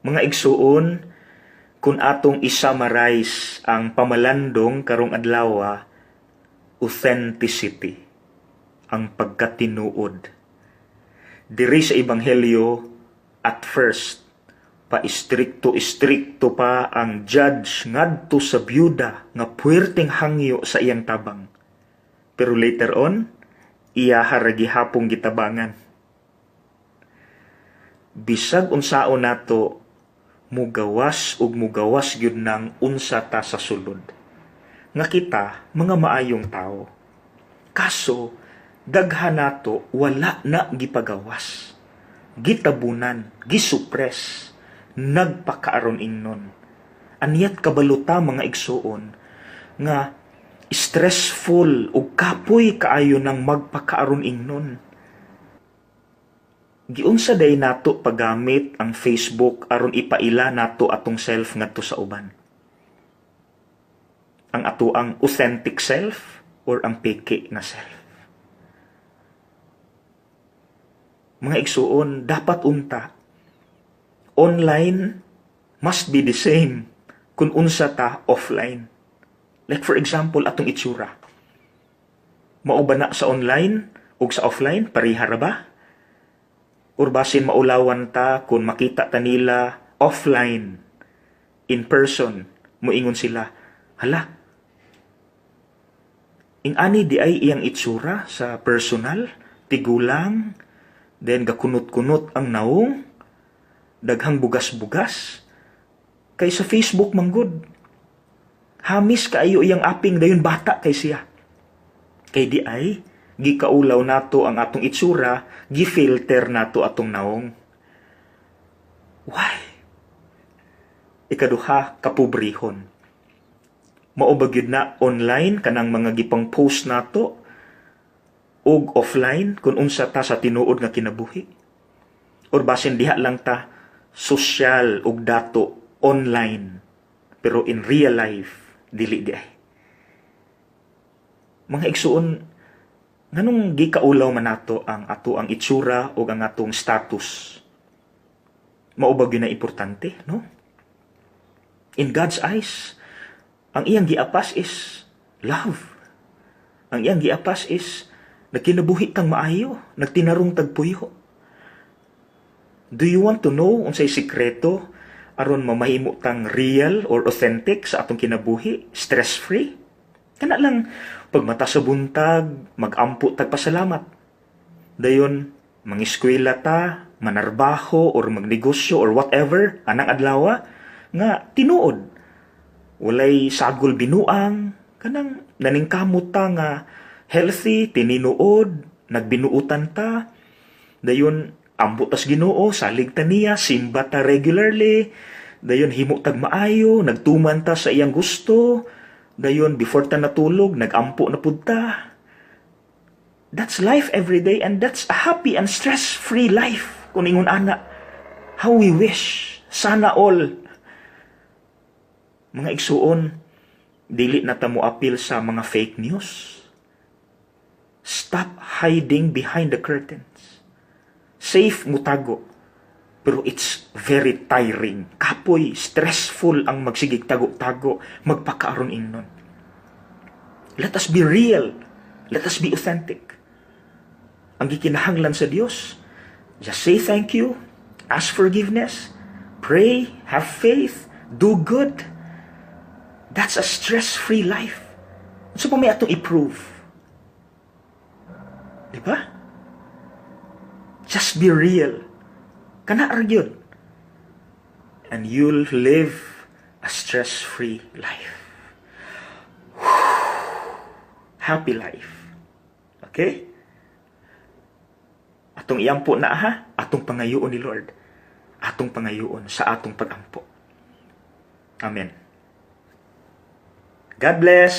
Mga igsuon, kung atong i-summarize ang pamalandong karong adlaw, authenticity, ang pagkatinuod. Diri sa Ebanghelyo, at first, pa-istrikto pa ang judge ngadto sa byuda nga puwerteng hangyo sa iyang tabang. Pero later on, iya haragi hapong gitabangan. Bisag unsaon nato mugawas ug mugawas gyud nang unsa ta sa sulod. Nga kita mga maayong tao. Kaso daghan nato wala na gipagawas. Gitabunan, gisupres, nagpakaaron ingnon. Anyat kabaluta mga igsuon nga stressful ug kapoy kaayo nang magpakaaron ingnon. Giunsa day nato paggamit ang Facebook aron ipaila nato atong self ngadto sa uban? Ang ato ang authentic self or ang peke na self? Mga igsuon, dapat unta. Online must be the same kung unsa ta offline. Like for example, atong itsura. Mao ba na sa online ug sa offline parihara ba? Or basin maulawan ta kung makita ta nila offline, in person, moingon sila, hala, ingani di ay iyang itsura sa personal, tigulang, then gakunot-kunot ang naong, daghang bugas-bugas, kay sa Facebook manggod, hamis kaayo iyang aping dayon bata kay siya. Kay di ay, gikaulaw nato ang atong itsura, gifilter nato atong naong. Why? Ikaduha, kapobrihon. Maubagyod na online kanang mga gipang post nato ug offline kung unsa ta sa tinuod nga kinabuhi. Or basin diha lang ta social ug dato online pero in real life dili di ay. Mga igsuon, nganong gikaulaw man nato ang ato ang itsura o ang atong status? Maubag yun na importante, no? In God's eyes, ang iyang giapas is love. Ang iyang giapas is nagkinabuhi kang maayo, nagtinarong tagpuyo. Do you want to know unsay sikreto aron mamahimo tang real or authentic sa atong kinabuhi, stress-free? Kana lang, pagmata sa buntag, mag-ampo tagpasalamat. Dayon, mangiskwela ta, manarbaho, or magnegosyo, or whatever, anang adlaw, nga tinuod. Walay sagol binuang, kanang naningkamot ta nga healthy, tininuod, nagbinuutan ta. Dayon, ampo tas Ginoo, salig ta niya, simba ta regularly. Dayon, himo tag maayo, nagtuman ta sa iyang gusto. Dayon, before ta natulog, nag-ampo na pud ta. That's life every day and that's a happy and stress-free life. Kung ingon ana, how we wish. Sana all. Mga igsuon, dili na ta mo appeal sa mga fake news. Stop hiding behind the curtains. Safe mutago. Pero it's very tiring. Kapoy, stressful ang magsigig tago-tago, magpakaaron ingnon. Let us be real. Let us be authentic. Ang gikinahanglan sa Dios, just say thank you, ask forgiveness, pray, have faith, do good. That's a stress-free life. So pa may atong i-prove. Diba? Just be real. Kana argued. And you'll live a stress-free life. Happy life. Okay? Atong iampo na ha, atong pangayoon ni Lord. Atong pangayoon sa atong pagampo. Amen. God bless.